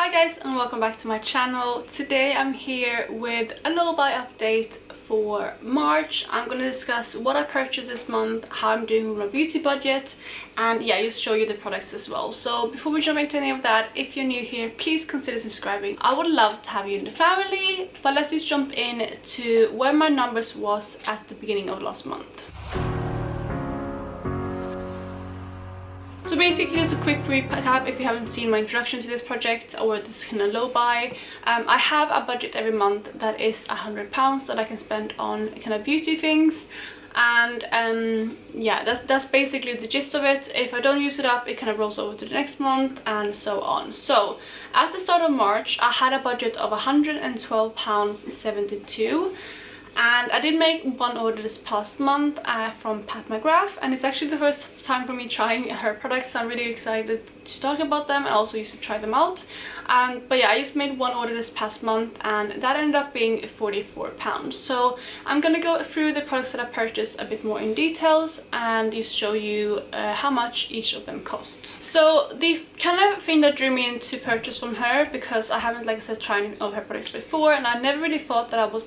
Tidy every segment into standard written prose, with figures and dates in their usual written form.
Hi guys and welcome back to my channel. Today I'm here with a little buy update for March. I'm going to discuss what I purchased this month, how I'm doing with my beauty budget, and yeah, just show you the products as well. So before we jump into any of that, if you're new here, please consider subscribing. I would love to have you in the family, but let's just jump in to where my numbers was at the beginning of last month. So basically, just a quick recap if you haven't seen my introduction to this project or this kind of low buy. I have a budget every month that is £100 that I can spend on kind of beauty things, and yeah, that's basically the gist of it. If I don't use it up, it kind of rolls over to the next month and so on. So at the start of March I had a budget of £112.72. And I did make one order this past month from Pat McGrath, and it's actually the first time for me trying her products, so I'm really excited to talk about them. I also used to try them out. But yeah, I just made one order this past month and that ended up being £44. So I'm gonna go through the products that I purchased a bit more in details and just show you how much each of them cost. So the kind of thing that drew me into purchase from her, because I haven't, like I said, tried any of her products before, and I never really thought that I was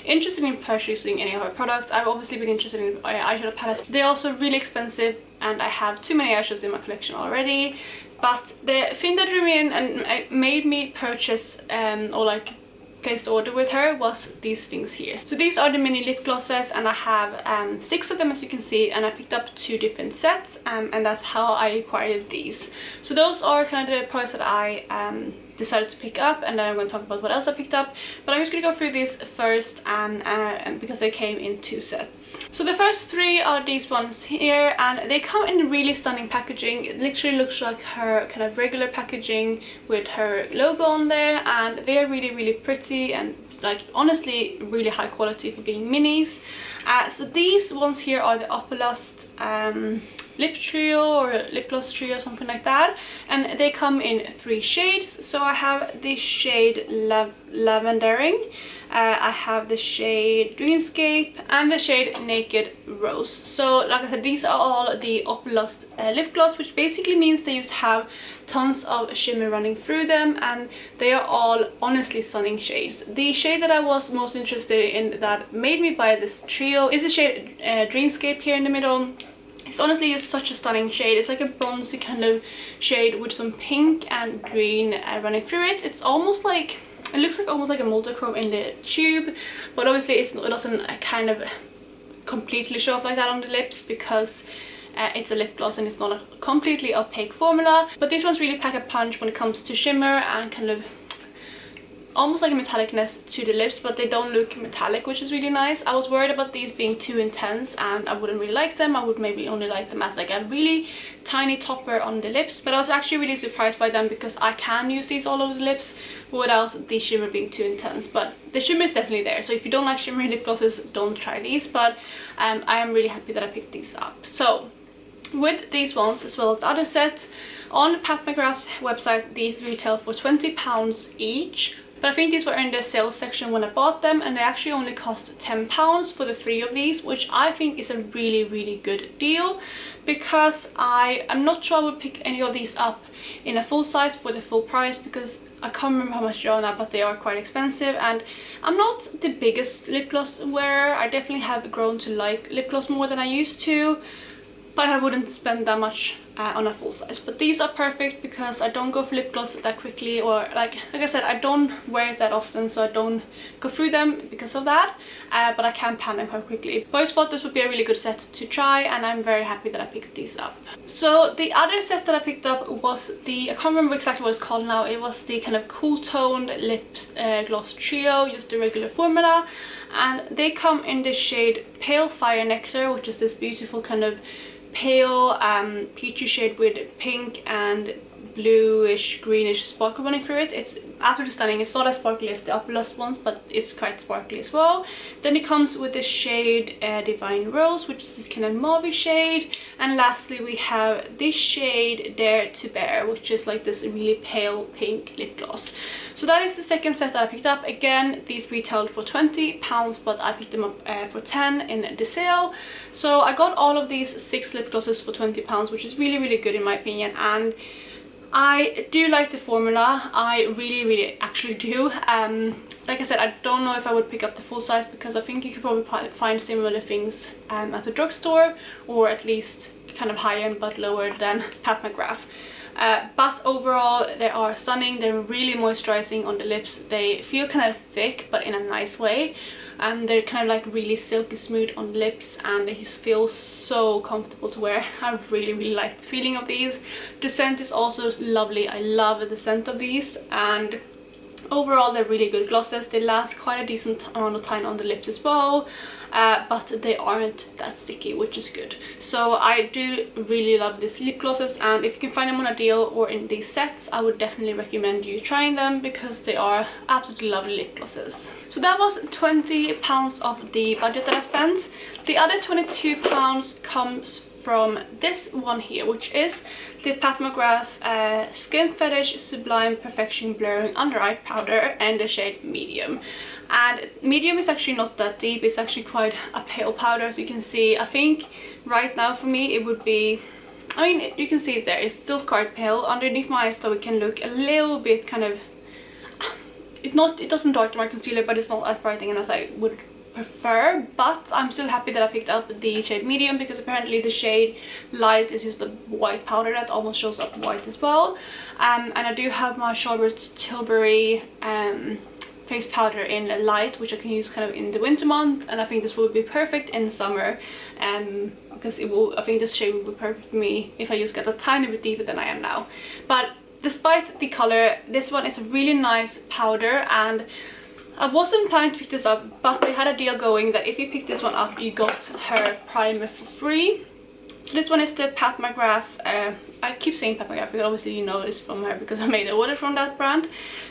interested in purchasing any of her products. I've obviously been interested in eyeshadow palettes. They're also really expensive and I have too many eyeshadows in my collection already. But the thing that drew me in and made me purchase or like place the order with her was these things here. So these are the mini lip glosses, and I have 6 of them, as you can see, and I picked up 2 different sets, and that's how I acquired these. So those are kind of the products that I decided to pick up, and then I'm going to talk about what else I picked up. But I'm just going to go through these first, and because they came in 2 sets. So the first 3 are these ones here, and they come in really stunning packaging. It literally looks like her kind of regular packaging with her logo on there, and they are really pretty and like honestly really high quality for being minis. So these ones here are the Opalust lip trio or lip gloss trio, something like that, and they come in 3 shades. So I have the shade Lavendering, I have the shade Dreamscape, and the shade Naked Rose. So like I said, these are all the Opalust lip gloss, which basically means they just have tons of shimmer running through them, and they are all honestly stunning shades. The shade that I was most interested in that made me buy this trio is the shade Dreamscape here in the middle. It's honestly just such a stunning shade. It's like a bronzy kind of shade with some pink and green running through it. It's almost like, it looks like almost like a multichrome in the tube, but obviously it doesn't kind of completely show up like that on the lips, because it's a lip gloss and it's not a completely opaque formula. But these ones really pack a punch when it comes to shimmer and kind of almost like a metallicness to the lips, but they don't look metallic, which is really nice. I was worried about these being too intense and I wouldn't really like them. I would maybe only like them as like a really tiny topper on the lips, but I was actually really surprised by them because I can use these all over the lips without the shimmer being too intense. But the shimmer is definitely there, so if you don't like shimmery lip glosses, don't try these. But I am really happy that I picked these up. So with these ones, as well as the other sets, on Pat McGrath's website these retail for £20 each. But I think these were in the sales section when I bought them, and they actually only cost £10 for the 3 of these, which I think is a really good deal, because I'm not sure I would pick any of these up in a full size for the full price, because I can't remember how much they are now, but they are quite expensive, and I'm not the biggest lip gloss wearer. I definitely have grown to like lip gloss more than I used to, but I wouldn't spend that much on a full size. But these are perfect because I don't go for lip gloss that quickly, or like I said, I don't wear it that often, so I don't go through them because of that, but I can pan them quite quickly. But I thought this would be a really good set to try, and I'm very happy that I picked these up. So the other set that I picked up was the, I can't remember exactly what it's called now, it was the kind of cool toned lip gloss trio, just the regular formula, and they come in the shade Pale Fire Nectar, which is this beautiful kind of pale peachy shade with pink and bluish greenish sparkle running through it. It's absolutely stunning. It's not as sparkly as the Opalust ones, but it's quite sparkly as well. Then it comes with the shade Divine Rose, which is this kind of mauve shade, and lastly we have this shade Dare to Bear, which is like this really pale pink lip gloss. So that is the second set that I picked up. Again, these retailed for £20, but I picked them up for 10 in the sale. So I got all of these 6 lip glosses for £20, which is really good in my opinion, and I do like the formula. I really actually do. Like I said, I don't know if I would pick up the full size because I think you could probably find similar things at the drugstore, or at least kind of high-end but lower than Pat McGrath. But overall they are stunning. They're really moisturizing on the lips. They feel kind of thick but in a nice way, and they're kind of like really silky smooth on the lips, and they just feel so comfortable to wear. I really like the feeling of these. The scent is also lovely. I love the scent of these, and overall they're really good glosses. They last quite a decent amount of time on the lips as well, but they aren't that sticky, which is good. So I do really love these lip glosses, and if you can find them on a deal or in these sets, I would definitely recommend you trying them because they are absolutely lovely lip glosses. So that was £20 of the budget that I spent. The other £22 comes from this one here, which is the Pat McGrath Skin Fetish Sublime Perfection Blurring Under Eye Powder and the shade Medium. And medium is actually not that deep. It's actually quite a pale powder, as you can see. I think right now for me it would be, I mean, you can see it there, it's still quite pale. Underneath my eyes though it can look a little bit kind of, it doesn't darken my concealer, but it's not as brightening as I would prefer. But I'm still happy that I picked up the shade Medium, because apparently the shade Light is just a white powder that almost shows up white as well. And I do have my Charlotte Tilbury face powder in Light, which I can use kind of in the winter month, and I think this will be perfect in summer, because I think this shade will be perfect for me if I just get a tiny bit deeper than I am now. But despite the color, this one is a really nice powder, and I wasn't planning to pick this up, but they had a deal going that if you pick this one up you got her primer for free. So this one is the Pat McGrath, I keep saying Pat McGrath because obviously you know it's from her because I made an order from that brand.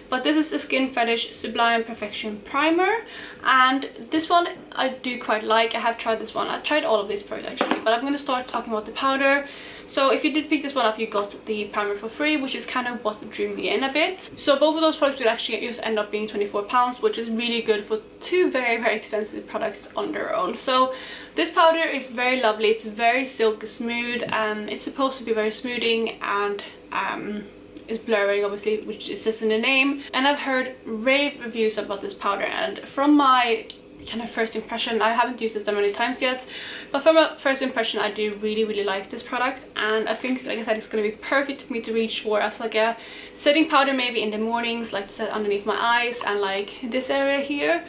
But this is the Skin Fetish Sublime Perfection Primer, and this one I do quite like. I have tried this one. I tried all of these products actually, but I'm going to start talking about the powder. So if you did pick this one up, you got the primer for free, which is kind of what drew me in a bit. So both of those products would actually just end up being £24, which is really good for two very expensive products on their own. So this powder is very lovely. It's very silky smooth. It's supposed to be very smoothing, and is blurring, obviously, which it says in the name. And I've heard rave reviews about this powder, and from my kind of first impression, I haven't used this that many times yet, but from a first impression I do really like this product. And I think, like I said, it's going to be perfect for me to reach for as like a setting powder, maybe in the mornings, like to set underneath my eyes and like this area here.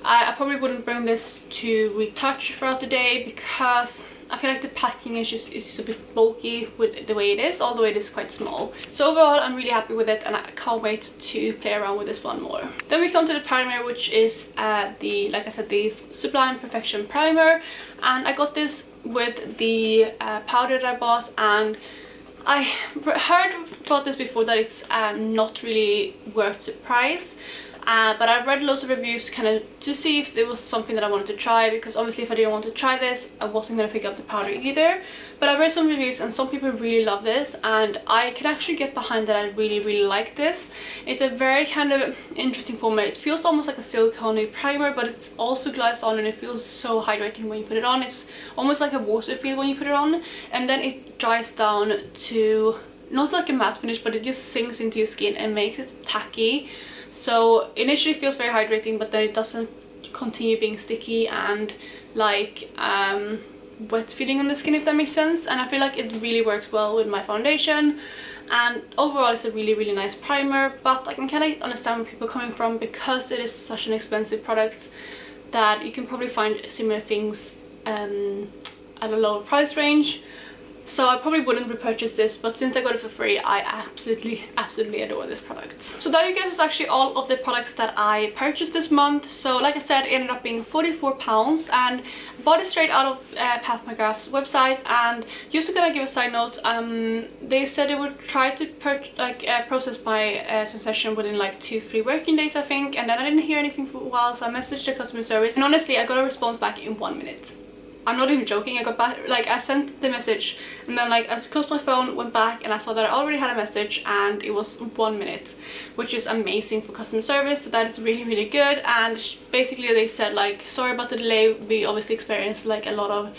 I probably wouldn't bring this to retouch throughout the day because I feel like the packing is just a bit bulky with the way it is, although it is quite small. So overall I'm really happy with it, and I can't wait to play around with this one more. Then we come to the primer, which is like I said, the Sublime Perfection Primer, and I got this with the powder that I bought, and I heard about this before that it's not really worth the price. But I read loads of reviews kind of to see if there was something that I wanted to try, because obviously if I didn't want to try this I wasn't going to pick up the powder either. But I read some reviews and some people really love this, and I can actually get behind that. I really like this. It's a very kind of interesting formula. It feels almost like a silicone primer, but it's also glides on and it feels so hydrating when you put it on. It's almost like a water feel when you put it on, and then it dries down to not like a matte finish, but it just sinks into your skin and makes it tacky. So initially it feels very hydrating, but then it doesn't continue being sticky and like wet feeling on the skin, if that makes sense. And I feel like it really works well with my foundation, and overall it's a really nice primer. But I can kind of understand where people are coming from, because it is such an expensive product that you can probably find similar things at a lower price range. So I probably wouldn't repurchase this, but since I got it for free, I absolutely adore this product. So that, you guys, was actually all of the products that I purchased this month. So like I said, it ended up being £44, and I bought it straight out of Pat McGrath's website. And just to kind of give a side note, they said they would try to process my transaction within like 2-3 working days, I think. And then I didn't hear anything for a while, so I messaged the customer service, and honestly I got a response back in 1 minute. I'm not even joking. I got back, like, I sent the message and then like I closed my phone, went back, and I saw that I already had a message, and it was 1 minute, which is amazing for customer service. So that is really good. And basically they said like, sorry about the delay, we obviously experienced like a lot of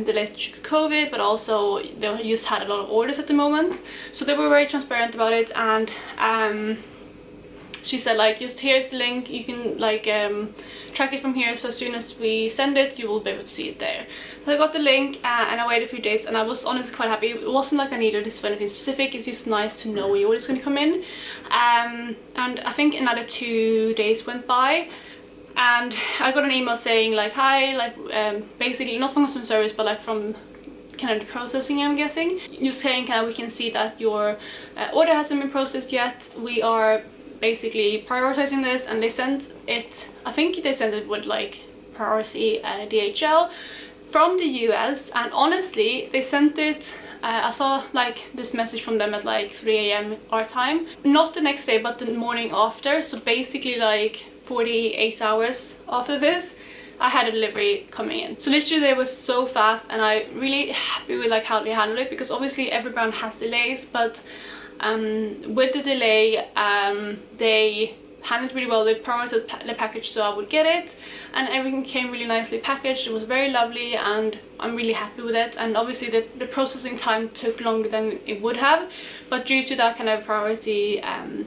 delays due to COVID, but also they just had a lot of orders at the moment, so they were very transparent about it. And she said like, just here's the link, you can like track it from here, so as soon as we send it you will be able to see it there. So I got the link and I waited a few days, and I was honestly quite happy. It wasn't like I needed this for anything specific, it's just nice to know when your order is going to come in. And I think another 2 days went by and I got an email saying like, hi, like basically not from customer service but like from kind of the processing, I'm guessing, you're saying kind of, we can see that your order hasn't been processed yet, we are basically prioritizing this. And they sent it, I think they sent it with like priority DHL from the US, and honestly they sent it, I saw like this message from them at like 3 AM our time, not the next day but the morning after, so basically like 48 hours after this I had a delivery coming in. So literally they were so fast, and I'm really happy with like how they handled it, because obviously every brand has delays, but with the delay they handled really well. They promoted the package so I would get it, and everything came really nicely packaged. It was very lovely and I'm really happy with it. And obviously the processing time took longer than it would have, but due to that kind of priority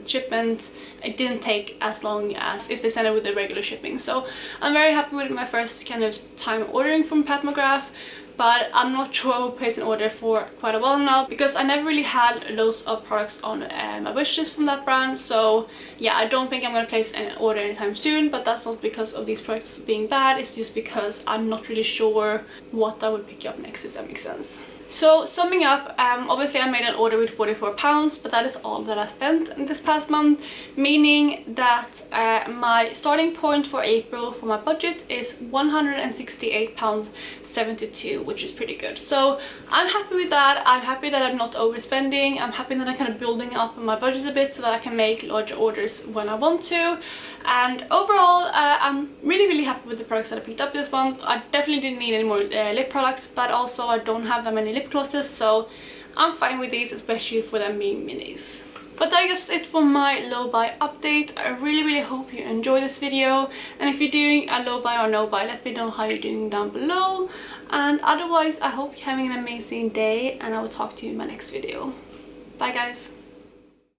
shipment, it didn't take as long as if they sent it with the regular shipping. So I'm very happy with my first kind of time ordering from Pat McGrath. But I'm not sure I will place an order for quite a while now, because I never really had loads of products on my wish list from that brand. So yeah, I don't think I'm going to place an order anytime soon, but that's not because of these products being bad, it's just because I'm not really sure what I would pick up next, if that makes sense. So summing up, obviously I made an order with £44, but that is all that I spent in this past month, meaning that my starting point for April for my budget is £168.72, which is pretty good. So I'm happy with that. I'm happy that I'm not overspending. I'm happy that I'm kind of building up my budget a bit so that I can make larger orders when I want to. And overall I'm really happy with the products that I picked up this month. I definitely didn't need any more lip products, but also I don't have that many lip glosses, so I'm fine with these, especially for them being minis. But that is it for my low buy update. I really hope you enjoy this video, and if you're doing a low buy or no buy, let me know how you're doing down below. And otherwise I hope you're having an amazing day, and I will talk to you in my next video. Bye guys.